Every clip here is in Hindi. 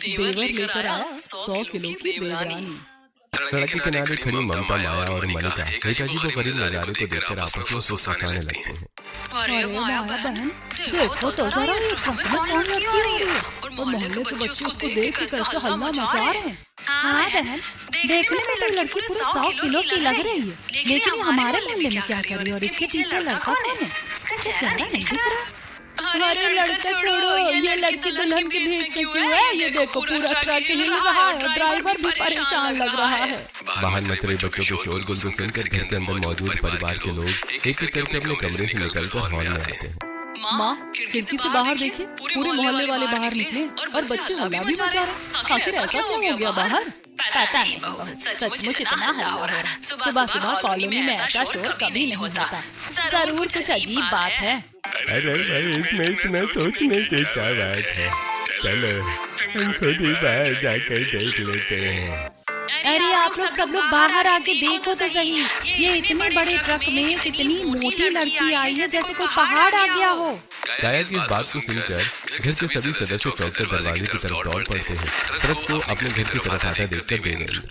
देवर लेकर आया 100 किलो की देवरानी। सड़क के किनारे खड़ी ममता, माया और मलिका एक अजीबोगरीब नजारे को देखकर आपस में फुसफुसाने लगते हैं। अरे माया बहन, देखो तो जरा ये ट्रक में कौन लड़की आ रही है और मोहल्ले के बच्चे उसको देख के कैसे हल्ला मचा रहे हैं। हाँ बहन, देखने में तो लड़की पूरे 100 किलो की लग रही है, लेकिन ये हमारे मोहल्ले में क्या कर रही है और इसके पीछे लड़का कौन है? इसका चेहरा नहीं दिख रहा। अरे लड़का छोड़ो, ये लड़की दुल्हन के भेज के क्यों है? ये देखो पूरा ट्रक हिल रहा है और ड्राइवर भी परेशान लग रहा है। बाहर नचरे बच्चों के शोरगुल को सुनकर घर के अंदर मौजूद परिवार के लोग एक एक करके अपने कमरे से निकलकर हॉल में आते हैं। माँ, खिड़की से बाहर देखिए, पूरे मोहल्ले वाले बाहर निकले और बच्चे हल्ला भी मचा रहे। आखिर ऐसा क्यों हो गया बाहर? पता नहीं बहू, सचमुच इतना हल्ला हो रहा है। सुबह सुबह कॉलोनी में ऐसा शोर कभी नहीं होता। जरूर कुछ अजीब बात है। अरे भाई, इसमें इतना सोचने की क्या बात है? चलो हम खुद ही बाहर जाकर देख लेते हैं। अरे आप लोग सब लोग बाहर आके देखो तो सही, ये इतने बड़े ट्रक में कितनी मोटी लड़की आई है, जैसे कोई पहाड़ आ गया हो। गायक की इस बात को सुनकर घर के सभी सदस्य चौंककर दरवाजे की तरफ दौड़ पड़ते हैं। ट्रक को अपने घर की तरफ आता देखकर देवेंद्र,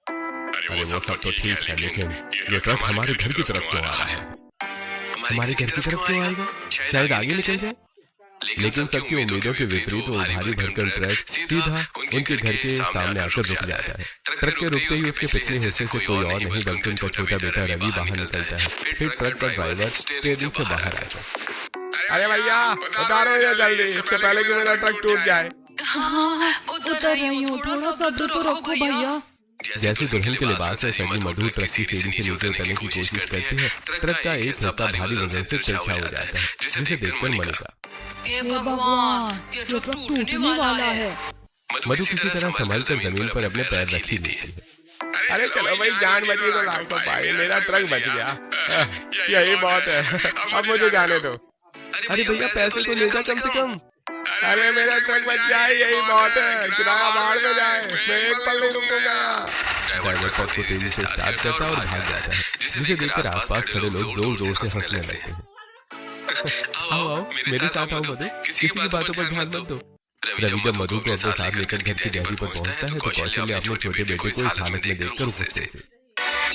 अरे वो सब तो ठीक है, लेकिन ये ट्रक हमारे घर की तरफ क्यों आ रहा है? हमारे घर की तरफ क्यों आएगा? शायद आगे निकल जाए। लेकिन सबकी उम्मीदों के विपरीत वो भारी भरकम ट्रक सीधा उनके घर के सामने आकर रुक जाता है। ट्रक के रुकते ही उसके पिछले हिस्से से कोई और नहीं बल्कि उनका छोटा बेटा रवि बाहर निकलता है। फिर ट्रक का ड्राइवर स्टीयरिंग से बाहर आता है। अरे भैया उतारो ये जल्दी, इससे पहले कि मेरा ट्रक टूट जाए। हाँ, उतर रही हूँ, थोड़ा सा दूर तो रखो भैया। जैसे दुल्हन के लिबास में सजी मधु ट्रक की सीढ़ी से नीचे उतरने की कोशिश करती है, ट्रक का एक हिस्सा भारी वजन से तिरछा हो जाता है, जिसे देखकर मलिका, हे भगवान, ये ट्रक टूटने वाला है। मधु किसी तरह संभल कर जमीन पर अपने पैर रखी देती है। अरे चलो भाई, जान बची तो लाख तो पाई, मेरा ट्रक बच गया, यही बहुत है, अब मुझे जाने दो। अरे भैया पैसे तो ले जा कम से कम। अरे मेरा ट्रक बच जाए, यही बहुत है, किराया बाहर में जाए, मैं एक पल नहीं रुकूंगा। ड्राइवर ट्रक को तेजी से स्टार्ट करता और भाग जाता है, जिसे देखकर आसपास खड़े लोग जोर जोर से हंसने लगते हैं। आओ आओ मेरे साथ आओ मधु, किसी की बातों पर ध्यान मत दो। रवि जब मधु को अपने साथ लेकर घर की डेयरी पर पहुंचता है तो कौशल्य अपने छोटे बेटे को इस हालत में देखकर गुस्से से,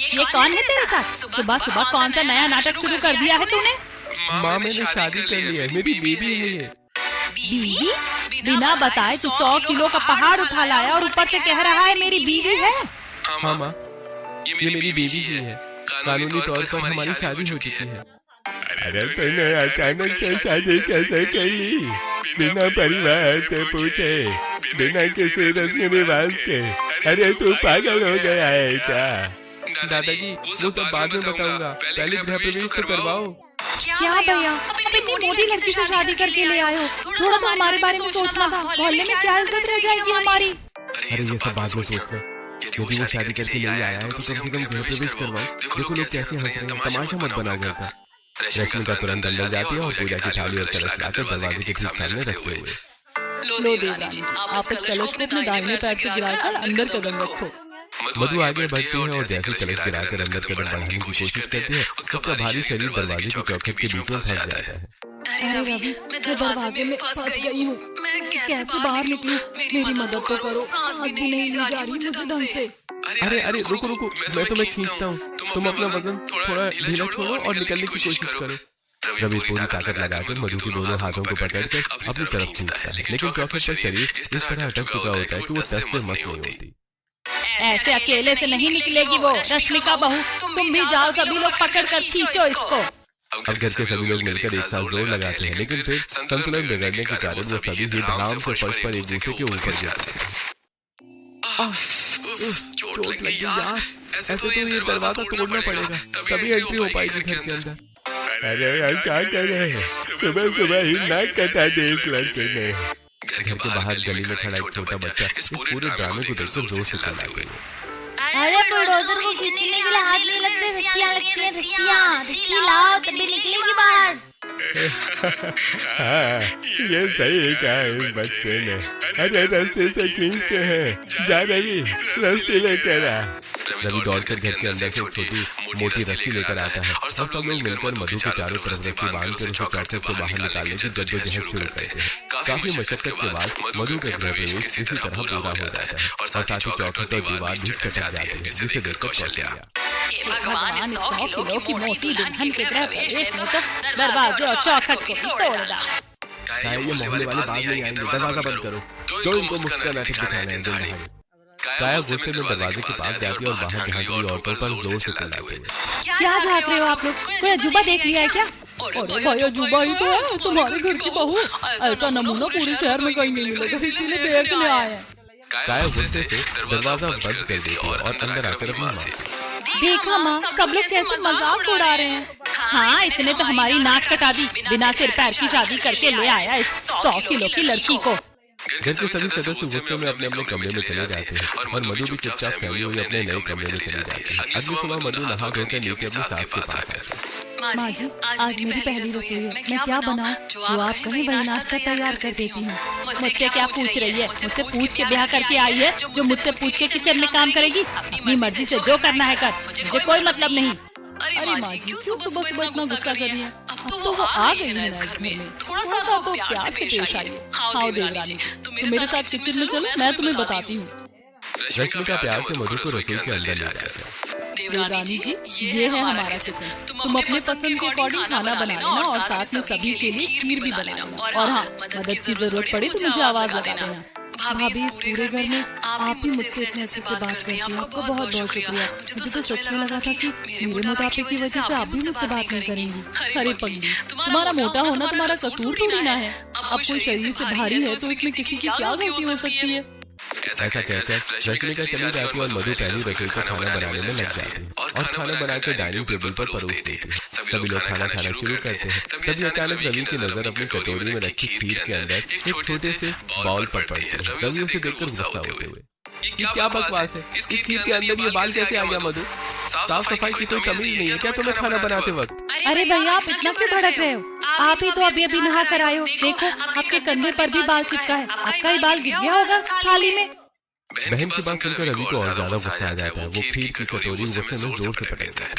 ये कौन है तेरे साथ? सुबह सुबह कौन सा नया नाटक शुरू कर दिया है तूने? माँ मैंने शादी कर ली है, मेरी बेबी है ये। बीवी? बिना बताए तू 100 किलो का पहाड़ उठा लाया और ऊपर से कह रहा है मेरी बीवी है। हाँ माँ, ये मेरी बेबी ही है, कानूनी तौर पर हमारी शादी हो चुकी है। अरे तूने अचानक से शादी कैसे कर ली? बिना परिवार से पूछे, बिना किसी रस्म रिवाज के? अरे तू पागल हो गया है क्या? दादाजी वो सब बाद में बताऊंगा, पहले गृह प्रवेश तो करवाओ। क्या भैया, अब इतनी मोटी लड़की से शादी करके ले आए हो, थोड़ा तो हमारे बारे में सोचना था। मोहल्ले में क्या इज्जत रह जाएगी हमारी? अरे ये सब बाद में सोचना, यदि वो शादी करके ले आया है तो कम से कम गृह प्रवेश करवाओ। देखो लोग कैसे हंस रहे हैं, तमाशा मत बनाओ घर का। रश्मि का तुरंत अंदर जाती है और पूजा की थाली और कलश लाकर दरवाजे के ठीक सामने रखते हुए, लो देवरानी, आप इस कलश को अपने दाहिने पैर से गिराकर अंदर कदम रखो। मधु आगे बढ़ती है और जैसे कलश गिराकर अंदर कदम बढ़ाने की कोशिश करती है, उसका भारी शरीर दरवाजे की चौखट के बीच में फंस जाता है। अरे रवि, मैं दरवाजे में फंस गई हूँ, कैसे बाहर निकलूं? मेरी मदद तो करो, सांस भी नहीं ली जा रही मुझे ढंग से। अरे अरे रुको रुको, मैं तुम्हें खींचता हूँ, तुम अपना वजन थोड़ा ढीला छोड़ो और निकलने की कोशिश करो। रवि पूरी ताकत लगाकर मधु के दोनों हाथों को पकड़कर अपनी तरफ खींचता है, लेकिन चौखट पर शरीर इस तरह अटक चुका होता है कि वो टस से मस नहीं होती। ऐसे अकेले से नहीं निकलेगी वो। रश्मि का बहू, तुम भी जाओ, सभी लोग पकड़ कर खींचो इसको। अब घर के सभी लोग मिलकर एक साथ जोर लगाते हैं, लेकिन फिर संतुलन बिगड़ने के कारण वो सभी ही धड़ाम से फर्श पर एक दूसरे के ऊपर गिरते हैं। चोट लगी यार, ऐसे तो ये दरवाजा तोड़ना पड़ेगा, तभी एंट्री हो पाएगी घर के अंदर। अरे यार क्या कर रहे हैं, सुबह सुबह ही नाक कटा दे इस लड़के ने। घर के बाहर गली में खड़ा एक छोटा बच्चा इस पूरे ड्रामे को देखकर जोर से चिल्ला गया। अरे बुलडोजर को खींचने के लिए हाथ नहीं लगते, रस्सियां लगती हैं, रस्सी लाओ तभी निकलेगी बाहर। हाँ, ये सही कहा इस बच्चे ने। अरे रस्सी से खींचते हैं, जा रही रस्सी लेकर आ। रवि दौड़कर घर के अंदर से छोटी मोटी रस्सी लेकर आता है और सब लोग मिलकर मधु के चारों तरफ रस्सी बांधकर उसे चौखट से बाहर निकालने की जद्दोजहद शुरू करते हैं। काफी मशक्कत के बाद मधु का गृह प्रवेश इसी तरह पूरा हो जाता है और साथ ही चौखट और दीवार भी कटक जाती है, जिसे देखकर कौशल्या भगवान 100 किलो की मोटी दुल्हन के गृह प्रवेश में तो दरवाजे और चौखट को भी तोड़ डाला। ये मोहल्ले वाले बाद नहीं आएंगे, दरवाजा बंद करो, जो इनको मुफ्त का नाटक दिखाना है। काया गुस्से में दरवाजे के पास जाती है और बाहर झांक रही औरतों पर जोर से चिल्लाती है। क्या झांक रहे हो आप लोग? कोई अजूबा देख लिया है क्या? अरे भाई अजूबा ही तो है, तुम्हारे घर की बहू। ऐसा नमूना पूरे शहर में कहीं नहीं मिलेगा, इसीलिए देखने आए हैं। काया गुस्से से दरवाजा बंद कर देती है और अंदर आकर अपनी माँ से, देखा माँ, सब लोग कैसे मजाक उड़ा रहे हैं। हाँ, इसने तो हमारी नाक कटा दी, बिना सिर पैर की शादी करके ले आया इस 100 किलो की लड़की को। घर के सभी सदस्य गुस्से में अपने अपने कमरे में चले जाते हैं और मधु भी चुपचाप फैली हुई अपने नए कमरे में चली जाती है। अगली सुबह मधु नहा धोकर नीचे अपनी सास के पास आती है। माँ जी, आज मेरी पहली रसोई है, मैं क्या बनाऊं? जो आप कहीं वही नाश्ता तैयार कर देती हूँ। मुझसे क्या पूछ रही है? मुझसे पूछ के ब्याह करके आई है, जो मुझसे पूछ के किचन में काम करेगी? अपनी मर्जी से जो करना है कर, मुझे कोई मतलब नहीं। अरे माँ जी, क्यों सुबह सुबह इतना गुस्सा कर रही है? अब तो वो आ गई है इस घर में, थोड़ा सा तो प्यार से पेश आइए। हाँ देवरानी जी, तुम मेरे साथ किचन में चलो, मैं तुम्हें बताती हूँ। रश्मिका प्यार से मधु को रसोई के अंदर ले जाता है। देवरानी जी, ये है हमारा किचन, तुम अपने पसंद के अकॉर्डिंग खाना बना लेना और साथ में सभी के लिए खीर भी बना लेना। और हाँ, मदद की जरूरत पड़े तो मुझे आवाज लगा देना। भाभी, इस पूरे घर में आप ही मुझसे इतने अच्छे से बात करती हैं, आपको बहुत बहुत शुक्रिया। मुझे तो सच में लगा था कि मेरे मोटापे की वजह से आप भी मुझसे बात नहीं करेंगी। अरे पगली, तुम्हारा मोटा होना तुम्हारा कसूर थोड़ी ना है। अब कोई शरीर से भारी है तो इसमें किसी की क्या गलती हो सकती है? ऐसा कहकर रश्मिका चली जाती है और मधु पहली रसोई पर खाना बनाने में लग जाती है और खाना बनाकर डाइनिंग टेबल पर परोस देती है। सभी लोग खाना खाना शुरू करते हैं। तभी अचानक रवि की नजर अपनी कटोरी में रखी खीर के अंदर एक छोटे से बाउल पर पड़ती है। रवि उसे देखकर गुस्सा होते हुए, ये क्या बकवास है? इस खीर के अंदर ये बाल कैसे आ गया मधु? साफ सफाई की कोई तमीज नहीं है क्या तुम्हें खाना बनाते वक्त? अरे भैया, आप इतना क्यों भड़क रहे हो? आप ही तो अभी अभी नहा कर आए हो, देखो आपके कंधे पर भी बाल चिपका है। आपका ही बाल गिर गया होगा थाली में। बहन की बात सुनकर रवि को और ज्यादा गुस्सा आ जाता है। वो खीर की कटोरी गुस्से में जोर से पटकता है।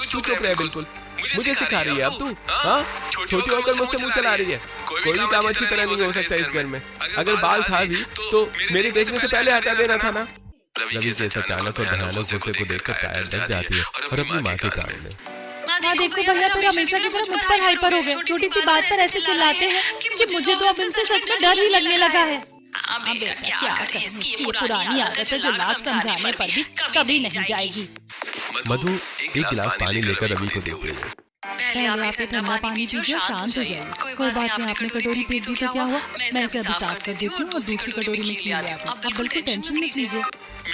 तू चुप रह, बिल्कुल मुझे सिखा रही है अब तू? हाँ, छोटी होकर मुझसे मुंह चला रही है। कोई भी काम अच्छी तरह नहीं हो सकता इस घर में। अगर बाल था भी तो मेरे देखने से पहले हटा देना था ना। रवि से अचानक और भयानक गुस्से को देखकर काया डर जाती है और अपनी माँ के कान में, हाँ देखो भैया, फिर हमेशा की तरह मुझ पर हाइपर हो गए। छोटी सी बात पर ऐसे चिल्लाते हैं कि मुझे तो अब इनसे सच में डर ही लगने लगा है। बेटा क्या करें, इसकी पुरानी आदत है जो लाख समझाने पर भी कभी नहीं जाएगी। मधु एक गिलास पानी लेकर रवि को देती है। पहले आप ये ठंडा पानी पीजिए, शांत हो जाइए। कोई बात नहीं, आपने कटोरी फेंक दी तो क्या हुआ? मैं इसे अभी साफ कर देती हूँ और दूसरी कटोरी में खीर ले आती हूँ। आप बिल्कुल टेंशन मत लीजिए।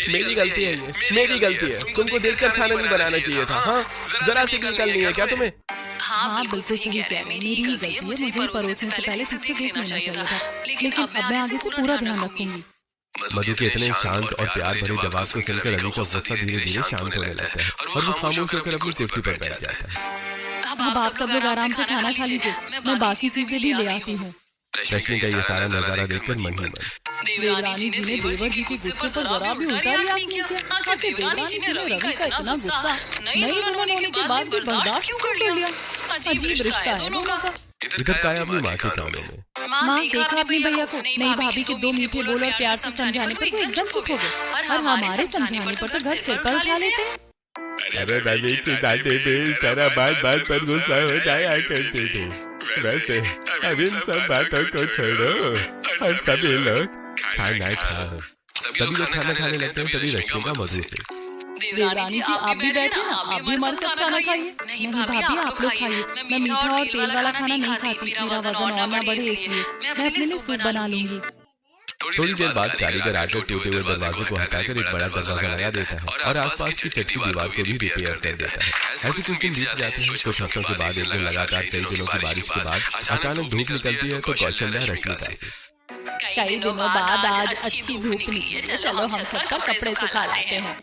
मेरी गलती है, ये मेरी गलती है। तुमको देखकर खाना नहीं बनाना चाहिए था। हाँ, जरा सी भी अकल नहीं है क्या तुम्हें? हाँ बिल्कुल सही कह रहे हैं, मेरी ही गलती है। मुझे परोसने से पहले ठीक से देख लेना चाहिए था, लेकिन अब मैं आगे से पूरा ध्यान रखूंगी। मधु के इतने शांत और प्यार भरे जवाब को सुनकर रवि का गुस्सा धीरे धीरे शांत होने लगता है और वो खामोश होकर अपनी कुर्सी पर बैठ जाता है। अब आप सब लोग आराम से खाना खा लीजिए, मैं बाकी चीजें भी ले आती हूँ। रश्मि का ये सारा नजारा देखकर मन ही मन देवरानी जी ने देवर जी के गुस्से पर जरा भी उल्टा रिएक्ट नहीं किया। आखिर देवरानी जी ने रवि का इतना गुस्सा नई दुल्हन होने के बाद भी बर्दाश्त क्यों कर लिया? अजीब रिश्ता है दोनों का। इधर काया अपनी माँ के कानों में, माँ देखा अपनी भैया को, नई भाभी के दो मीठे बोल और प्यार से समझाने पर वो एकदम चुप हो गए और हमारे समझाने पर तो घर सिर पर उठा लेते हैं। अरे रवि की दादी भी तेरा बात बात पर गुस्सा हो जाया करती थी। वैसे अब इन सब बातों को छोड़ो और सभी लोग खाना खाओ। सभी लोग खाना खाने लगते हैं। तभी रश्मि का मधु से, देवरानी जी आप भी बैठे ना, आप भी हमारे साथ खाना खाइए। नहीं भाभी आप लोग खाइए, मैं मीठा और तेल वाला खाना नहीं खाती, मेरा वजन और ना बढ़े इसलिए मैं अपने लिए सूप बना लूंगी। थोड़ी देर बाद कारीगर आकर टूटे हुए दरवाजे को हटाकर एक बड़ा दरवाजा लगा देता है और आसपास की कच्ची दीवार को भी रिपेयर कर देता है। ऐसे कुछ दिन बीत जाते हैं। कुछ हफ्तों के बाद एक दिन लगातार कई दिनों की बारिश के बाद अचानक धूप निकलती है तो कौशल्या रश्मिका से, कई दिनों बाद आज अच्छी धूप निकली है, चलो हम छत पर कपड़े सुखा लाते हैं।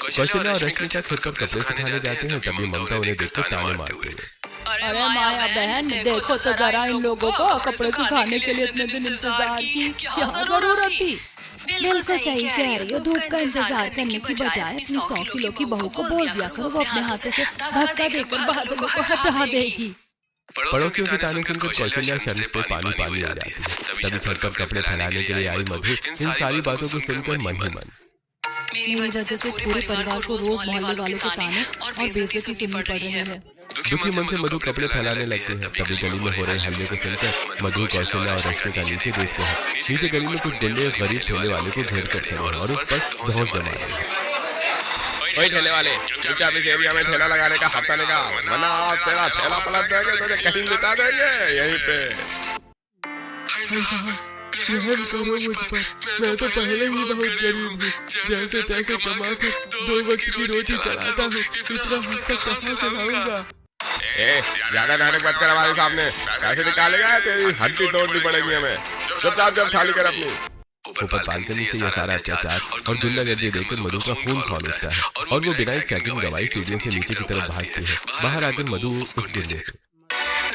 कौशल्या और रश्मिका छत पर कपड़े सुखाने जाते हैं। तभी ममता उन्हें देखकर ताने मारती है। अरे माया बहन देखो तो जरा, इन लोगों को कपड़े सुखाने के लिए इतने दिन इंतजार की क्या जरूरत थी? बिल्कुल सही कह रही हो। धूप का इंतजार करने की बजाय अपनी 100 किलो की बहू को बोल दिया करो, वो अपने हाथों से धक्का देकर बादलों को हटा देगी। पड़ोसियों के ताने सुनकर कौशल्या शर्म से पानी पानी हो जाती है। तभी छत पर कपड़े फैलाने के लिए आई मधु इन सारी बातों को सुनकर मन ही मन, मेरी वजह से इस पूरे परिवार को रोज मोहल्ले वालों के ताने और बेइज्जती सुननी पड़ रही है। दुखी मन से मधु कपड़े फैलाने लगते हैं। तभी गली में हो रहे हल्ले को सुनकर मधु, कौशल्या और रश्मिका नीचे देखते हैं। नीचे गली में कुछ गुंडे गरीब ठेले वाले को घेर कर खड़े हैं और उस पर धौंस जमा रहे हैं। ओए ठेले वाले, चुपचाप इस एरिया में ठेला लगाने का हफ्ता निकाल, वरना तेरा ठेला पलट देंगे, तुझे कहीं लिटा देंगे यहीं पे। रहम करो मुझ पर, मैं तो पहले ही बहुत गरीब हूँ। जैसे तैसे कमा कर 2 वक्त की रोटी चलाता हूँ, इतना वक्त तक कहाँ से लाऊंगा? ज्यादा नाटक मत कर हमारे सामने, कैसे निकालेगा तेरी हड्डी तोड़नी पड़ेगी हमें। चुपचाप जब खाली कर अपनी। ऊपर बालकनी से यह सारा अत्याचार और गुंडागर्दी देखकर मधु का खून खौल उठता है और वो बिना एक सेकंड गवाई सीढ़ियों से नीचे की तरफ भागती है। बाहर आकर मधु उस गुंडे से,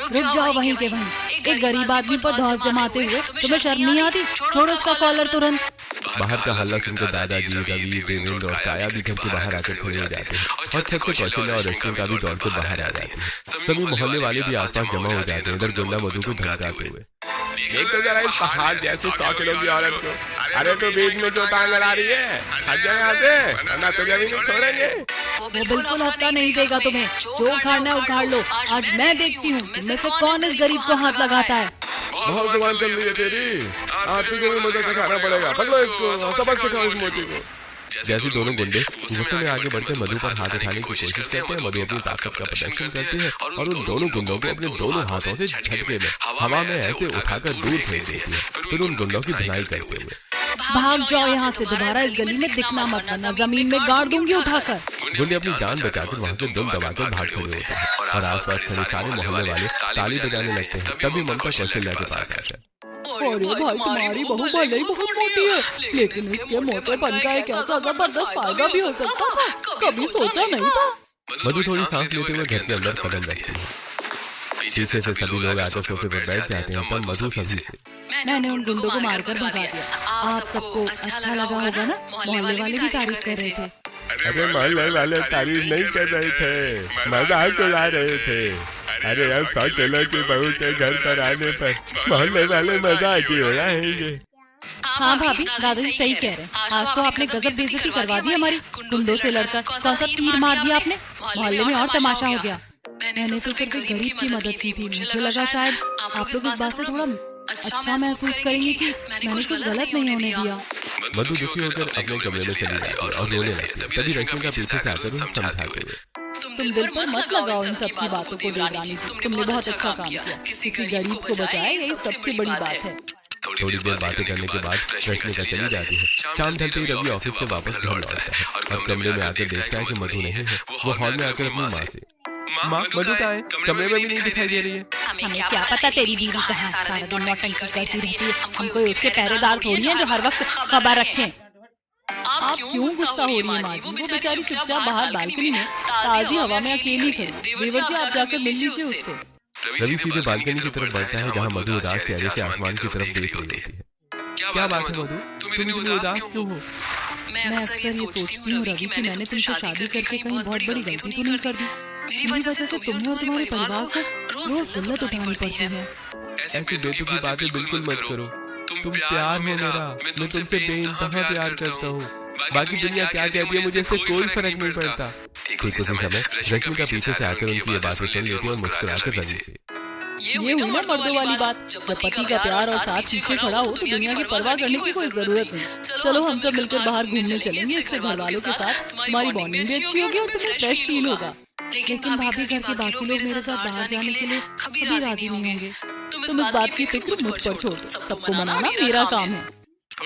रुक जाओ वहीं के वहीं। एक गरीब आदमी पर धौंस जमाते हुए तुम्हें शर्म नहीं आती? छोड़ो उसका कॉलर तुरंत। बाहर का हल्ला सुनकर दादाजी, रवि, देवेंद्र और काया भी घर के बाहर आकर खड़े हो जाते हैं और छत से कौशल्या और रश्मिका भी दौड़कर बाहर आ जाते हैं। सभी मोहल्ले वाले भी आसपास जमा हो जाते हैं, इधर गुंडा मधु को धमकाते हुए। देख तो जरा इस पहाड़ जैसे 100 किलो की औरत को, अरे तो बीच में जो टांग लड़ा रही है, हट जाए यहाँ से, वरना तुझे भी नहीं छोड़ेंगे। वो बिल्कुल हफ्ता नहीं देगा तुम्हें, जो उखाड़ना है उखाड़ लो। आज मैं देखती हूँ तुममें से कौन इस गरीब को हाथ लगाता है। बहुत जुबान चल रही है तेरी, आज तुझे भी मुझे सिखाना पड़ेगा। पकड़ो इसको, सबक सिखाओ इस मोटी को। जैसे दोनों गुंडे गुस्से में आगे बढ़कर मधु पर हाथ उठाने की कोशिश करते हैं, मधु अपनी ताकत का प्रदर्शन करती है और उन दोनों गुंडों को अपने दोनों हाथों से झटके में हवा में ऐसे उठाकर दूर फेंक देती है। फिर उन गुंडों की धुनाई करते हुए, भाग जाओ यहाँ से, दोबारा इस गली में दिखना मत, वरना जमीन में गाड़ दूंगी उठाकर। गुंडे अपनी जान बचाकर वहाँ से दुम दबाकर भाग खड़े होते हैं और आसपास खड़े सारे मोहल्ले वाले ताली बजाने लगते हैं। तभी ममता कौशल्या के पास आकर, अरे भाई तुम्हारी बहू भले ही बहुत मोटी है, लेकिन इसके मोटेपन का एक ऐसा जबरदस्त फायदा भी हो सकता था, कभी सोचा नहीं था। मधु थोड़ी सांस लेते हुए घर के अंदर कदम रखती है। पीछे से सभी लोग आकर सोफे पर बैठ जाते हैं। तब मधु सभी से, मैंने उन गुंडों को मारकर भगा दिया। आप सबको अच्छा लगा होगा ना? मोहल्ले वाले भी तारीफ कर रहे थे। अरे मोहल्ले वाले तारीफ नहीं कर रहे थे, मजाक उड़ा रहे थे। अरे अब 100 किलो की बहू के घर पर आने पर मोहल्ले वाले मजाक ही उड़ाएंगे। हाँ भाभी, दादाजी सही कह रहे हैं। आज तो आपने गजब बेइज्जती करवा दी हमारी। गुंडों से लड़कर कौन सा तीर मार दिया आपने, मोहल्ले में और तमाशा हो गया। मैंने तो सिर्फ एक गरीब की मदद की थी। मुझे लगा शायद आप लोग इस बात से थोड़ा अच्छा महसूस करेंगे कि मैंने कुछ गलत नहीं होने दिया। मधु दुखी होकर अपने कमरे में चली जाती है और रोने लगती है। तभी रश्मिका पीछे से आकर उसे समझाते हुए, तुम दिल पर मत लगाओ इन सब की बातों को देवरानी जी, तुमने बहुत अच्छा काम किया। किसी गरीब को बचाया, यही सबसे बड़ी बात है। थोड़ी देर बातें करने के बाद रश्मिका चली जाती है। शाम ढलते ही रवि ऑफिस से वापस घर लौटता है और कमरे में आकर देखता है कि मधु नहीं है। वो हॉल में आकर अपनी माँ से, माँ मधु कहाँ है? कमरे में भी नहीं दिखाई दे रही है। हमें क्या पता तेरी बीवी कहाँ है, सारा दिन नौटंकी करती रहती है। हम कोई उसके पहरेदार थोड़ी हैं जो हर वक्त खबर रखें। आप क्यों गुस्सा हो रही है माँ जी? वो बेचारी चुपचाप बाहर बालकनी में ताजी हवा में अकेली खड़ी। देवर जी आप जाकर मिल लीजिए उससे। रवि सीधे बालकनी की तरफ बढ़ता है जहाँ मधु उदास चेहरे से आसमान की तरफ देख रही होती है। क्या बात है मधु, तुम इतनी उदास क्यों हो? मैं अक्सर ये सोचती हूँ रवि कि मैंने तुमसे शादी करके कहीं बहुत बड़ी गलती तो नहीं कर दी। मेरी वजह से तुम्हें और तुम्हारे परिवार को रोज जिल्लत उठानी पड़ती है। ऐसी बेतुकी बातें बिल्कुल मत करो। तुम प्यार हो मेरा, मैं तुमसे बेइंतहा प्यार करता हूँ। बाकी दुनिया क्या कहती है मुझे इससे कोई फर्क नहीं पड़ता। ठीक उसी समय रश्मिका पीछे से आकर उनकी ये बातें सुन लेती और मुस्कुराकर रवि से, ये हुई ना मर्दों वाली बात। जब पति का प्यार और साथ पीछे खड़ा हो तो दुनिया की परवाह करने की कोई जरूरत नहीं। चलो हम सब मिलकर बाहर घूमने चलेंगे, इससे घर वालों के साथ तुम्हारी बॉन्डिंग भी अच्छी होगी और तुम्हें फ्रेश फील होगा। लेकिन भाभी घर के बाकी लोग मेरे साथ बाहर जाने के लिए कभी राजी नहीं होंगे। तुम इस बात की फिक्र मुझ पर छोड़ दो, सबको मनाना मेरा काम है।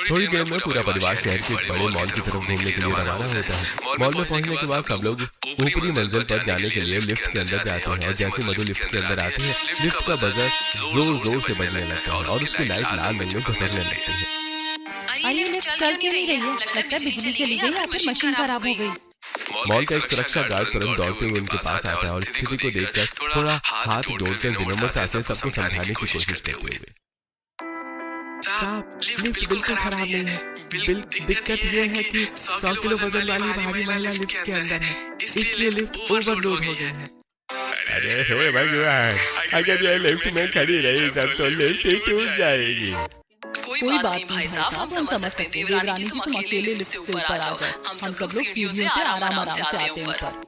थोड़ी देर में पूरा परिवार शहर के एक बड़े मॉल की तरफ घूमने के लिए रवाना होता है। मॉल में पहुंचने के बाद सब लोग ऊपरी मंजिल पर जाने के लिए लिफ्ट के अंदर जाते हैं और जैसे मधु लिफ्ट के अंदर आते हैं, लिफ्ट का बजर जोर जोर से बजने लगता है और उसकी लाइट लाल रंग में झपकने लगती है। अरे लिफ्ट चल क्यों नहीं रही है? लगता है बिजली चली गई या फिर मशीन खराब हो गई। मॉल का एक सुरक्षा गार्ड तुरंत दौड़ते हुए उनके पास आता है और स्थिति को देखकर थोड़ा हाथ जोड़कर विनम्र से सबको समझाने की कोशिश करते हुए, साहब लिफ्ट बिल्कुल खराब नहीं है। दिक्कत ये है कि 100 किलो वजन वाली भारी महिला लिफ्ट के अंदर है, इसलिए लिफ्ट ओवरलोड हो गई है। अरे हे भगवान, अगर ये लिफ्ट में खड़ी रही तब तो लिफ्ट ही टूट जाएगी। कोई बात नहीं भाई साहब, हम समझ सकते हैं। देवरानी जी तुम अकेले लिफ्ट से ऊपर आ जाओ, हम सब लोग सीढ़ियों से आराम से आते हैं ऊपर।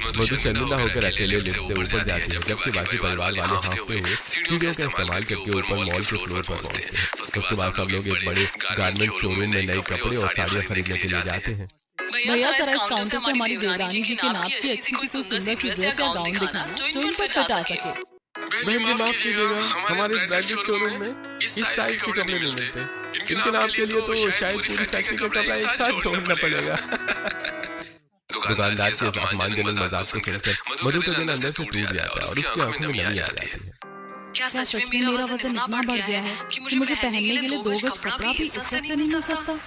मधु शर्मिंदा होकर अकेले लिफ्ट से ऊपर जाती है, जबकि बाकी परिवार वाले हाँफते हुए सीढ़ियों का इस्तेमाल करके ऊपर मॉल के फ्लोर पर पहुंचते हैं। उसके बाद सब लोग एक बड़े गारमेंट शोरूम में नए कपड़े और साड़ियाँ खरीदने के लिए जाते हैं। भैया जरा इस काउंटर से हमारी देवरानी जी के नाप की अच्छी सी कोई सुंदर सी ड्रेस या गाउन दिखाना जो इन पर फिट आ सके। बहन जी माफ कीजिएगा, हमारे ब्रांडेड शोरूम में इस साइज के कपड़े नहीं मिलते। इनके नाप के लिए तो शायद पूरी फैक्ट्री का कपड़ा एक साथ ढूंढना पड़ेगा। दुकानदार के अपमानजनक मजाक को सुनकर मधु का दिल अंदर से टूट जाता है और उसकी आंखों में नमी आ जाती है। क्या सच में मेरा वजन इतना बढ़ गया है कि मुझे पहनने के लिए 2 गज कपड़ा भी इज्जत से नहीं मिल सकता?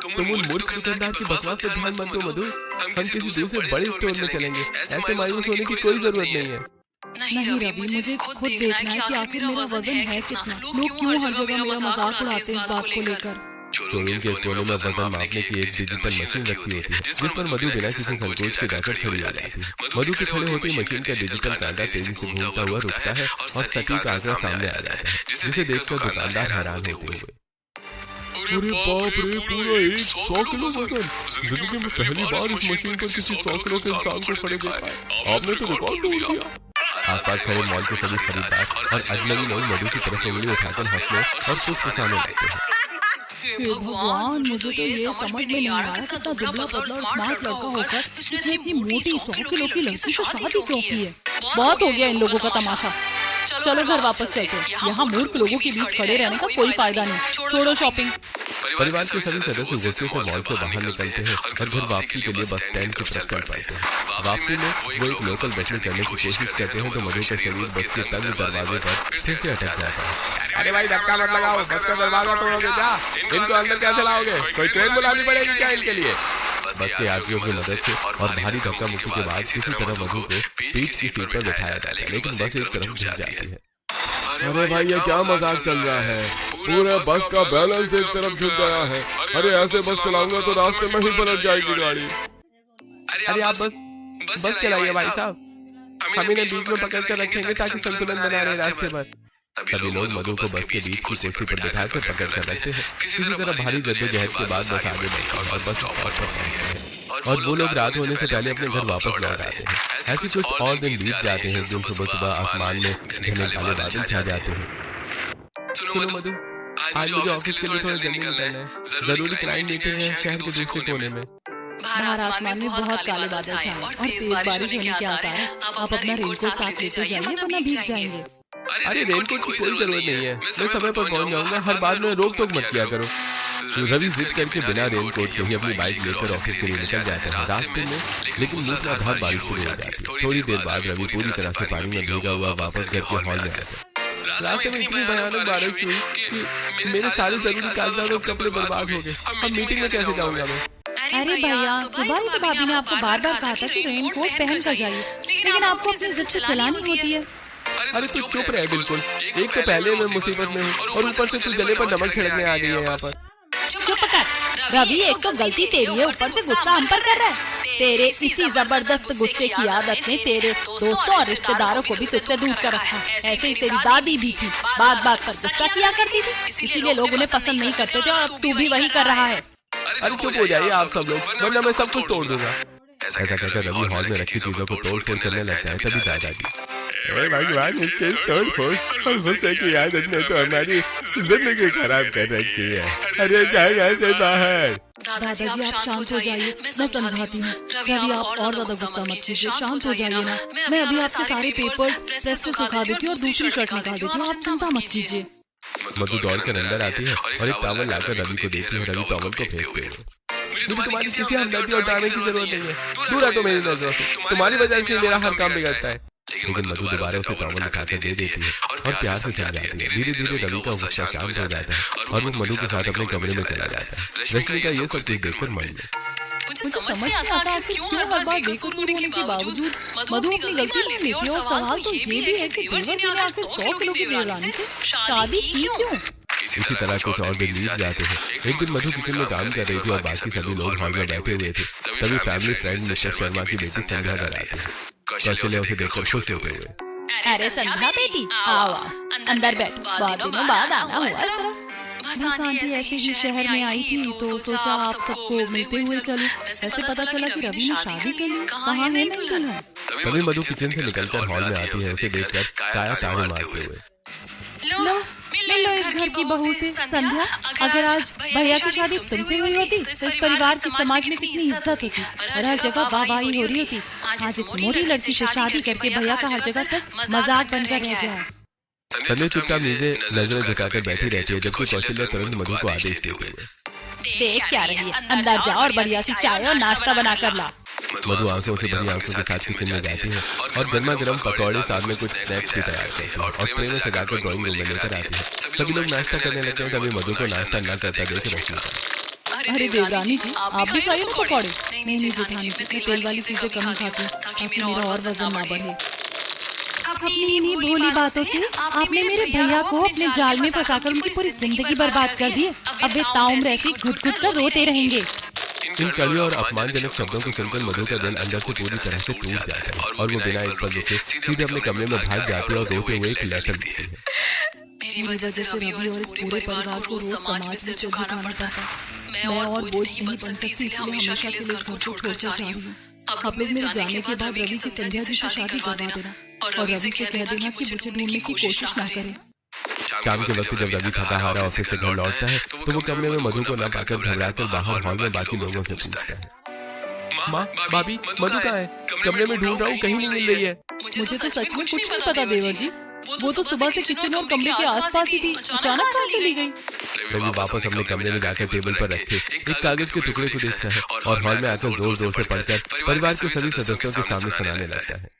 तुम उन मूर्ख दुकानदार की बकवास पर ध्यान मत दो मधु। हम किसी दूसरे बड़े स्टोर में चलेंगे, ऐसे मायूस होने की कोई जरूरत नहीं है। नहीं रवि, मुझे खुद देखना है कि आखिर मेरा वजन है कितना। लोग क्यों हर जगह मेरा मजाक उड़ाते हैं इस बात को लेकर। शोरूम के कोने में वजन मापने की एक डिजिटल मशीन रखी होती है, जिस पर मधु बिना किसी संकोच के जाकर खड़ी हो जाती है। मधु के खड़े होते ही मशीन का डिजिटल कांटा तेजी से घूमता हुआ रुकता है और सटीक आंकड़ा सामने आ जाता है, जिसे देखकर दुकानदार हैरान होते हुए, अरे बाप रे, पूरा 100 किलो वजन! जिंदगी में पहली बार इस मशीन पर किसी 100 किलो के इंसान को खड़े देखा है। आपने तो रिकॉर्ड तोड़ दिया। आसपास खड़े मॉल के सभी खरीदार और अजनबी लोग मधु की तरफ उंगली उठाकर हंसने और फुसफुसाने लगते हैं। हे भगवान, मुझे तो ये समझ में नहीं आ रहा कितना दुबला पतला और स्मार्ट लड़का होकर इसने इतनी मोटी 100 किलो की लड़की से शादी क्यों की है? बहुत हो गया इन लोगों का तमाशा। चलो घर वापस चलते हैं, यहाँ मूर्ख लोगों के बीच खड़े रहने का कोई फायदा नहीं। छोड़ो शॉपिंग। परिवार के सभी सदस्य गुस्से से मॉल से बाहर निकलते हैं और घर वापसी के लिए बस स्टैंड की तरफ चल पड़ते हैं। वापसी में वो एक लोकल बैठने करने की कोशिश करते हैं तो मधु का शरीर बस के तंग दरवाजे पर फिर से अटक जाता है। अरे भाई धक्का मत लगाओ, बस का दरवाजा तोड़ोगे क्या? इनको अंदर कैसे लाओगे? कोई ट्रेन बुलानी पड़ेगी क्या इनके लिए? बस के यात्रियों की मदद से और भारी धक्का मुक्की के बाद किसी तरह मधु को पीठ की सीट पर बैठाया जाता है, लेकिन बस एक तरफ झुक जाती है। अरे भाई, ये क्या मजाक चल रहा है? पूरे बस का बैलेंस एक तरफ झुक गया है। अरे ऐसे बस चलाऊंगा तो रास्ते में ही पलट जाएगी गाड़ी। अरे आप बस चलाइए भाई साहब, हम इन्हें बीच में पकड़ कर रखेंगे ताकि संतुलन बना रहे रास्ते पर। सभी लोग मधु को बस के बीच की कुर्सी पर बिठाकर पकड़ कर रखते हैं। किसी तरह भारी जद्दोजहद के बाद बस आगे बढ़ती है और बस स्टॉप पर पहुंचती है और वो लोग रात होने से पहले अपने घर वापस लौट आते हैं। ऐसे कुछ और दिन बीत जाते हैं। दिन सुबह सुबह आसमान में घने काले बादल छा जाते हैं। सुनो मधु, आज मुझे ऑफिस के लिए थोड़ा जल्दी निकलना है। जरूरी क्लाइंट मीटिंग है शहर के दूसरे कोने में। बाहर आसमान में बहुत काले बादल छाए और तेज बारिश होने के आसार हैं। आप अपना रेनकोट साथ लेते जाइए वरना भीग जाएंगे। अरे रेनकोट की कोई जरूरत नहीं है, मैं समय पर पहुंच जाऊंगा। हर बात में रोक टोक मत किया करो। रवि जिद करके बिना रेनकोट के ही अपनी बाइक लेकर ऑफिस के लिए निकल जाता है। रास्ते में लेकिन मूसलाधार बारिश शुरू हो जाती है। थोड़ी देर बाद रवि पूरी तरह से पानी में भीगा हुआ वापस घर के हॉल में आता है। रास्ते में इतनी भयानक बारिश हुई कि मेरे सारे जरूरी कागजात और कपड़े बर्बाद हो गए। अब मीटिंग में कैसे जाऊंगा मैं? अरे भैया, सुबह ही तो भाभी ने आपको बार बार कहा था कि रेनकोट पहन कर जाइए, लेकिन आपको अपनी जिद से चलानी होती है। अरे तू चुप रहे बिल्कुल। एक तो पहले मैं मुसीबत में हूँ और ऊपर से तू गले पर नमक छिड़कने आ गई है यहाँ पर। चुप कर रवि, एक तो गलती तेरी है, ऊपर से गुस्सा हम पर कर रहा है। तेरे इसी जबरदस्त गुस्से की आदत ने तेरे दोस्तों और रिश्तेदारों को भी तुझसे दूर कर रखा है। ऐसे ही तेरी दादी भी थी, बात बात पर गुस्सा किया करती थी, इसीलिए लोग उन्हें पसंद नहीं करते थे और अब तू भी वही कर रहा है। अरे चुप हो जाइए आप सब लोग, वरना मैं सब कुछ तोड़ दूंगा। ऐसा कहकर रवि हॉल में रखी चीजों को तोड़ फोड़ करने लगता है। तभी दादाजी, अरे भगवान, इसके तोड़ फोड़ और गुस्से की आदत ने तो हमारी जिंदगी खराब कर रखी है। अरे जाए ऐसे बाहर। दादाजी आप शांत हो जाइए, मैं समझाती हूँ। रवि आप और ज्यादा गुस्सा मत कीजिए, शांत हो जाइए ना। मैं अभी आपके सारे पेपर्स प्रेस से सुखा देती हूँ और दूसरी शर्ट निकाल देती हूँ, आप चिंता मत कीजिए। मधु दौड़ कर अंदर आती है और एक टॉवल लाकर रवि को देती है। रवि टॉवल को फेंकते हैं। मुझे तुम्हारी किसी हमदर्दी और डांटने की जरूरत नहीं है। दूर हटो मेरी नजरों से, तुम्हारी वजह से मेरा हर काम बिगड़ता है। लेकिन मधु दोबारा उसे टॉवल दिखाकर दे देती है और प्यार से समझाती है। धीरे धीरे रवि का गुस्सा शांत हो जाता है और वो मधु के साथ अपने कमरे में चला जाता है। रश्मि का ये सब कुछ देखकर मन में मुझे समझ नहीं आता कि क्यों हर बार बेकसूर होने के बावजूद मधु अपनी गलती नहीं लेती। और सवाल तो ये भी है कि देवर जी ने आखिर 100 किलो की देवरानी से शादी की क्यों? इसी तरह कुछ और दिन बीत जाते हैं। एक दिन मधु किचन में काम कर रही थी और बाकी सभी लोग हॉल में बैठे हुए थे। तभी फैमिली फ्रेंड मिस्टर शर्मा की बेटी संध्या घर आती है। कौशल्या उसे देखकर खुश होते हुए, अरे संध्या बेटी, आओ अंदर बैठो, बहुत दिनों बाद आना हुआ इस तरह। बस आंटी ऐसे ही शहर में आई थी तो सोचा आप सबको मिलते हुए चलूं। ऐसे पता चला कि रवि ने शादी कर ली, कहाँ है नहीं दुल्हन। तभी मधु किचन से निकलकर हॉल में आती है। उसे देखकर काया ताने मारते हुए, लो मिल लो इस घर की बहू से। संध्या, अगर आज भैया की शादी तुमसे हुई होती तो इस परिवार की समाज में कितनी इज्जत होती और हर जगह वाहवाही हो रही होती। आज इस मोटी लड़की से शादी करके भैया का हर जगह से मजाक बनकर रह गया है। संध्या चुपचाप नीचे नजरें झुकाकर बैठी रहती है, जबकि कौशल्या तुरंत मधु को आदेश देते हुए, देख क्या रही है, अंदर जाओ और बढ़िया सी चाय और नाश्ता बना कर ला। मधु आंखों से भरी आंखों के साथ किचन में जाती है और गर्मा गर्म पकौड़े साथ में कुछ स्नैक्स भी तैयार करती है और ट्रे में सजाकर ड्राइंग रूम में लेकर आती है। सभी लोग नाश्ता करने लगते हैं। तभी मधु को नाश्ता न करता देख रश होता है, अरे देवरानी जी, आप भी खाइए ना पकौड़े। नहीं जेठानी जी, मैं तेल वाली चीजें कम खाती हूँ ताकि मेरा और वजन ना बढ़े। अपनी इन्हीं भोली बातों से आपने मेरे भैया को अपने जाल में फंसाकर उनकी पूरी जिंदगी बर्बाद कर दी। अब वे ताउम्र ऐसे घुट घुट कर रोते रहेंगे। इन कड़वे और अपमानजनक शब्दों को सुनकर मधु का दिल अंदर से पूरी तरह से टूट जाता है और वो बिना एक पल रुके सीधे अपने कमरे में भाग जाती है और रोते हुए एक लेटर लिखती है। मेरी वजह से रवि और इस पूरे परिवार को रोज समाज में सिर झुकाना पड़ता था। मैं और बोझ नहीं बन सकती, इसलिए हमेशा के लिए इस घर को छोड़कर जा रही हूँ। अब लोग मेरे जाने के बाद रवि की संध्या जी से शादी करवा देना और रवि से कह देना कि मुझे ढूंढने की कोशिश ना करे। शाम के वक्त जब रवि थका हारा ऑफिस से घर लौटता है तो वो कमरे में मधु को न पाकर घबराकर बाहर हॉल में बाकी लोगों से पूछता है, माँ भाभी मधु कहाँ है? कमरे में ढूंढ रहा हूँ, कहीं नहीं मिल रही है। मुझे तो सच में कुछ नहीं पता देवर जी, वो तो सुबह से किचन और कमरे के आसपास ही थी, अचानक कहाँ चली गई। रवि वापस अपने कमरे में जाकर टेबल पर रखे एक कागज के टुकड़े को देखता है और हॉल में आकर जोर जोर से पढ़कर परिवार के सभी सदस्यों के सामने सुनाने लगता है।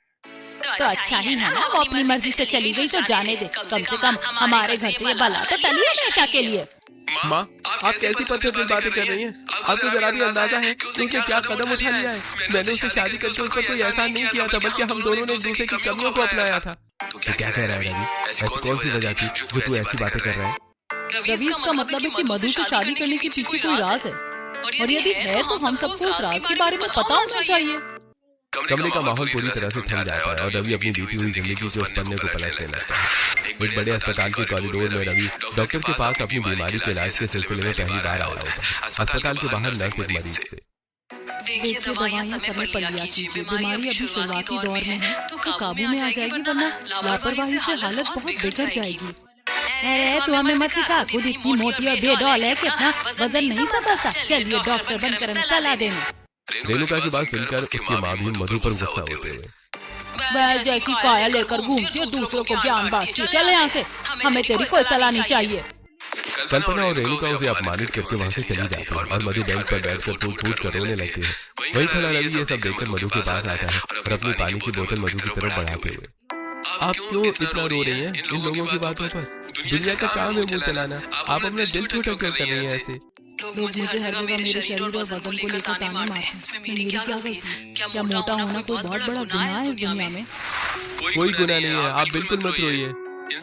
तो अच्छा ही है ना, वो अपनी मर्जी से चली गई तो जाने दे, कम से कम हमारे घर से ये बला तो टली हमेशा के लिए। माँ, आप कैसी पत्थर बातें कर रही हैं? आपको जरा भी अंदाजा है कि उसने क्या कदम उठा लिया है? मैंने उससे शादी करके उस पर कोई एहसान नहीं किया था, बल्कि हम दोनों ने एक दूसरे की कमियों को अपनाया था। तो क्या कह रहा है रवि? ऐसी कौन सी वजह थी जो तू ऐसी बातें कर रहा है? रवि, इसका मतलब है कि मधु से शादी करने के पीछे कोई राज है, और यदि है तो हम सबको उस राज के बारे में पता होना चाहिए। कमरे का माहौल पूरी तरह से थम जाता है और रवि अपनी बीती हुई जिंदगी के उस पन्ने को पलटने लगता है। एक बड़े अस्पताल के कॉरिडोर में रवि डॉक्टर के पास अपनी बीमारी के इलाज के सिलसिले में पहली बार आया होता है। अस्पताल के बाहर नर्स एक मरीज से, देखिए दवाइयाँ समय पर लिया कीजिए, बीमारी अभी शुरुआती दौर में है तो काबू में आ जाएगी, वरना लापरवाही से हालत बहुत बिगड़ जाएगी। अरे तू हमें मत सिखा, खुद इतनी मोटी और बेडौल है कि अपना वजन नहीं संभालता। चलिए डॉक्टर बनकर हमें सलाह देना। रेणुका की बात सुनकर उसकी माँ भी मधु पर गुस्सा होते हुए, वह जैसी काया लेकर घूमती है दूसरों को ज्ञान बांटती है, चले यहाँ से, हमें तेरी कोई सलाह नहीं चाहिए। कल्पना और रेणुका उसे अपमानित करके वहाँ से चली जाती है और मधु बेंच पर बैठकर फूट फूट कर रोने लगती है। वहीं खड़ा रवि ये सब देखकर मधु के पास आता है और अपनी पानी की बोतल मधु की तरफ बढ़ाते हुए, आप क्यों इतना रो रही हैं इन लोगों की बातों पर? दुनिया का काम है मुंह चलाना, आप अपना दिल छोटा कर रही हैं ऐसे। लोग मुझे हर जगह मेरे शरीर और वजन को लेकर ताने मारते हैं, मेरी क्या गलती? क्या मोटा होना कोई बहुत बड़ा गुनाह है इस दुनिया में? कोई गुनाह नहीं है, आप बिल्कुल मत रोइए।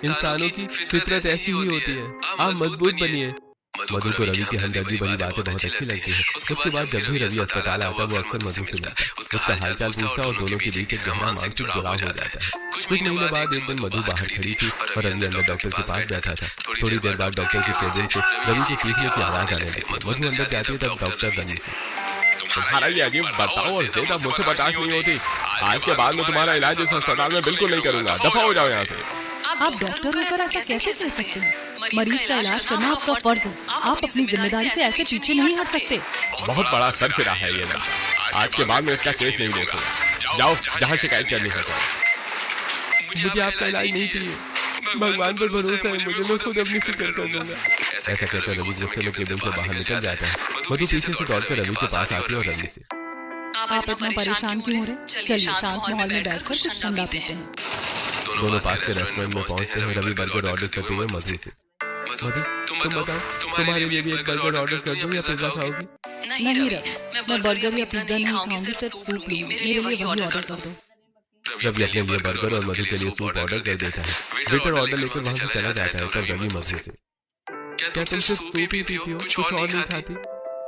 इंसानों की फितरत ऐसी ही होती है, आप मजबूत बनिए। मधु को रवि की हमदर्दी भरी बातें बहुत अच्छी लगती है। उसके बाद जब भी रवि अस्पताल आता वो अक्सर मधु से मिलता, उसका हालचाल पूछता और दोनों के बीच एक गहरा मानसिक जुड़ाव हो जाता है। कुछ महीने बाद एक दिन मधु बाहर खड़ी थी और रवि अंदर डॉक्टर के पास बैठा था। थोड़ी देर बाद डॉक्टर के केबिन से रवि के चीखने की आवाज आने लगी। मधु अंदर जाती है तब डॉक्टर रवि से, तुम्हारा ये अजीब बर्ताव और जिद अब मुझसे बर्दाश्त नहीं होती। आज के बाद मैं तुम्हारा इलाज इस अस्पताल में बिल्कुल नहीं करूंगा, दफा हो जाओ यहाँ से। आप डॉक्टर होकर ऐसा कैसे कह सकते हैं? मरीज का इलाज करना आपका फर्ज है, आप अपनी जिम्मेदारी से ऐसे पीछे नहीं हट सकते। बहुत बड़ा सरफिरा है ये लड़का, आज के बाद में इसका केस नहीं देखूंगा। जाओ जहाँ शिकायत करनी है। मुझे आपका इलाज नहीं चाहिए, भगवान पर भरोसा है मुझे, मैं खुद अपनी फिक्र कर दूंगा। ऐसा कहकर रवि गुस्से में केबिन से बाहर निकल जाता है। मधु पीछे से दौड़कर रवि के पास आती है और रवि से, आप इतना परेशान क्यों हो रहे? चलिए शांत माहौल में बैठकर कुछ ठंडा पीते हैं। दोनों पास के रेस्टोरेंट में पहुंचते हैं। रवि बर्गर ऑर्डर करते हुए मधु से, मधु तुम बताओ, तुम्हारे लिए भी एक बर्गर ऑर्डर कर दूं या पिज्जा खाओगी? नहीं रवि, मैं बर्गर या पिज्जा नहीं खाऊंगी, सिर्फ सूप लूंगी, मेरे लिए वही ऑर्डर कर दो। रवि अपने लिए बर्गर और मधु के लिए सूप ऑर्डर कर देता है। वेटर ऑर्डर लेकर वहां से चला जाता है तब रवि मधु से, क्या तुम सिर्फ सूप ही पीती हो, कुछ और नहीं खाती?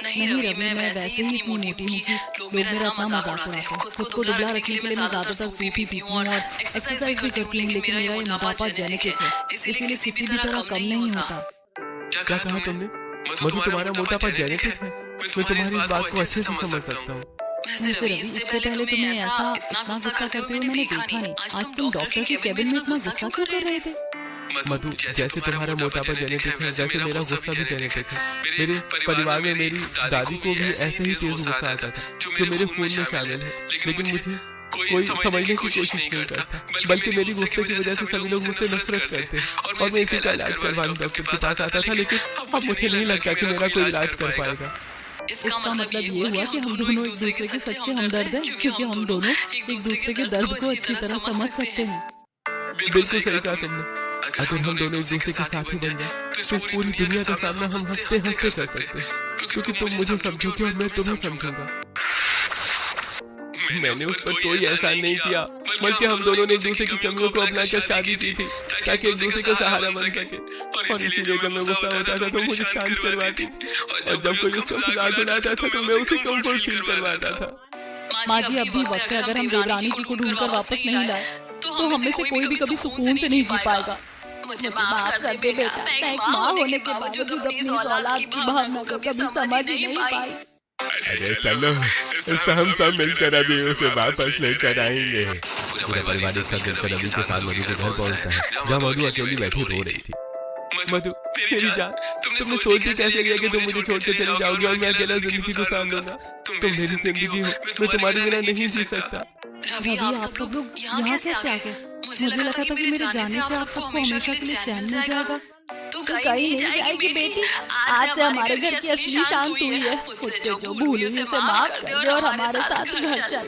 नहीं रवि, मैं वैसे ही इतनी मोटी हूँ कि लोग मेरा इतना मजाक उड़ाते हैं। खुद को दुबला रखने के लिए मैं ज्यादातर सूप ही पीती हूँ और एक्सरसाइज भी करती हूँ, लेकिन मेरा ये मोटापा जेनेटिक है, इसीलिए किसी भी तरह कम नहीं होता। क्या कहा तुमने? मधु, तुम्हारा मोटापा जेनेटिक है? मैं तुम्हारी इस बात को अच्छे से समझ सकता हूँ। वैसे रवि, इससे पहले तुम्हें ऐसा इतना गुस्सा करते हुए मैंने देखा नहीं। आज तुम डॉक्टर के केबिन में इतना गुस्सा क्यों कर रहे थे? मधु, जैसे तुम्हारा मोटापा जेनेटिक है, जैसे मेरा गुस्सा भी जेनेटिक है। मेरे परिवार में मेरी दादी को भी ऐसे ही तेज गुस्सा आता था, जो मेरे खून में शामिल है, लेकिन मुझे कोई समझने की कोशिश नहीं करता, बल्कि मेरी गुस्से की वजह से सभी लोग मुझसे नफरत करते हैं और मैं इसी का इलाज करवाने डॉक्टर के पास आता था, लेकिन अब मुझे नहीं लगता कि मेरा कोई इलाज कर पाएगा। इसका मतलब ये हुआ कि हम दोनों एक दूसरे के सच्चे हमदर्द हैं, क्योंकि हम दोनों एक दूसरे के दर्द को अच्छी तरह समझ सकते हैं। बिल्कुल सही कहा तुमने। अगर हम दोनों एक दूसरे के साथी बन जाए तो इस पूरी दुनिया का सामना हम हंसते हंसते कर सकते हैं, क्योंकि तुम मुझे समझोगे और मैं तुम्हें समझूंगा। मैंने उस पर कोई एहसान नहीं किया, बल्कि हम दोनों ने एक दूसरे की कमियों को अपनाकर शादी की थी ताकि एक दूसरे का सहारा बन सके। और इसीलिए जब मैं गुस्सा होता था तो मुझे शांत करवाती थी, और जब कोई उसका मजाक उड़ाता था तो मैं उसे कंफर्ट फील करवाता था। माँ जी, अब भी वक्त है, अगर हम देवरानी जी को ढूंढकर वापस नहीं लाए तो हम में से कोई भी कभी सुकून से नहीं जी पाएगा। मुझे माफ कर दे बेटा, मैं एक माँ होने के बावजूद अपनी औलाद की भावना को कभी समझ ही नहीं पाई। अरे चलो, हम सब मिलकर अभी उसे वापस लेकर आएंगे। पूरा परिवार एक साथ मिलकर रवि के साथ मधु के घर पहुंचता है, जहाँ मधु अकेली बैठी रो रही थी। मधु, मेरी जान, तुमने सोच भी कैसे लिया कि तुम मुझे छोड़कर चली जाओगी और मैं अकेला जिंदगी गुजार लूंगा? तुम मेरी जिंदगी हो, मैं तुम्हारे बिना नहीं जी सकता। रवि, आप सब लोग यहाँ कैसे आ गए? मुझे लगा था कि मेरे जाने से आप सबको हमेशा के लिए चैन मिल जाएगा। तो कहीं नहीं जाएगी बेटी, आज से हमारे घर की असली शान तू ही है। खुद से जो भूल हुई उसे माफ कर दे और हमारे साथ घर चल।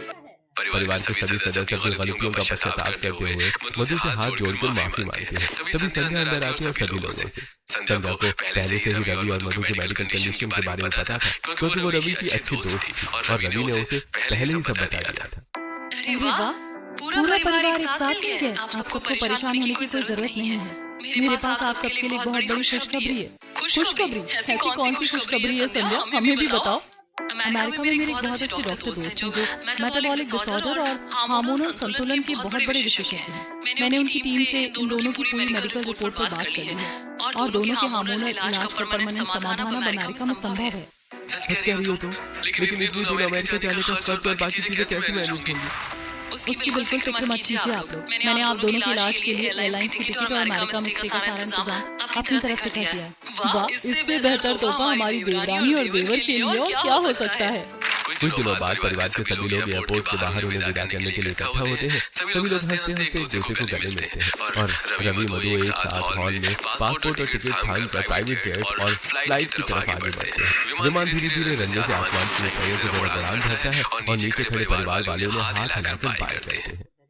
परिवार के सभी सदस्य अपनी गलतियों का पश्चाताप करते हुए मधु से हाथ जोड़कर माफी मांगते हैं। तभी संध्या अंदर आती है और सभी लोगों से। संध्या को पहले से ही रवि और मधु की मेडिकल कंडीशन के बारे में पता था, क्योंकि वो रवि की अच्छी दोस्त थी और रवि ने उसे पहले ही सब बता दिया था। अरे वाह, पूरा परिवार एक साथ ही है। आप सबको परेशान होने की कोई जरूरत नहीं है। मेरे पास आप सबके लिए बहुत बड़ी खुशखबरी है। खुशखबरी? ऐसी कौन सी खुशखबरी है संध्या, हमें भी बताओ। अमेरिका में मेरे एक बहुत अच्छे डॉक्टर दोस्त हैं जो मेटाबॉलिक डिसऑर्डर और हार्मोनल संतुलन के बहुत बड़े विशेषज्ञ हैं। मैंने उनकी टीम से इन दोनों की पूरी मेडिकल रिपोर्ट पर बात कर ली है और दोनों के हार्मोनल इलाज का परमानेंट समाधान अब अमेरिका में संभव है। सच कह रही हो तुम? लेकिन इतनी दूर अमेरिका जाने का खर्च और बाकी चीजें कैसे मैनेज होंगी? उसकी बिल्कुल फिक्र मत कीजिए आप लोग। मैंने आप दोनों के इलाज के लिए एयरलाइंस की टिकट और अमेरिका में स्टे का सारा इंतजाम अपनी तरफ से कर दिया है। वाह, इससे बेहतर तोहफा हमारी देवरानी और देवर के लिए और क्या हो सकता है। कुछ दिनों बाद परिवार के सभी लोग एयरपोर्ट के बाहर उन्हें विदा करने के लिए इकट्ठा होते हैं। सभी लोग हंसते हंसते एक दूसरे को गले मिलते हैं और रवि मधु एक साथ हॉल में पासपोर्ट और टिकट थाम कर प्राइवेट जेट और फ्लाइट की तरफ आगे बढ़ते हैं। विमान धीरे धीरे रंगे से आसमान की ऊंचाइयों की तरफ उड़ान भरता है और नीचे खड़े परिवार वालों ने हाथ हिलाकर बाय करते हैं।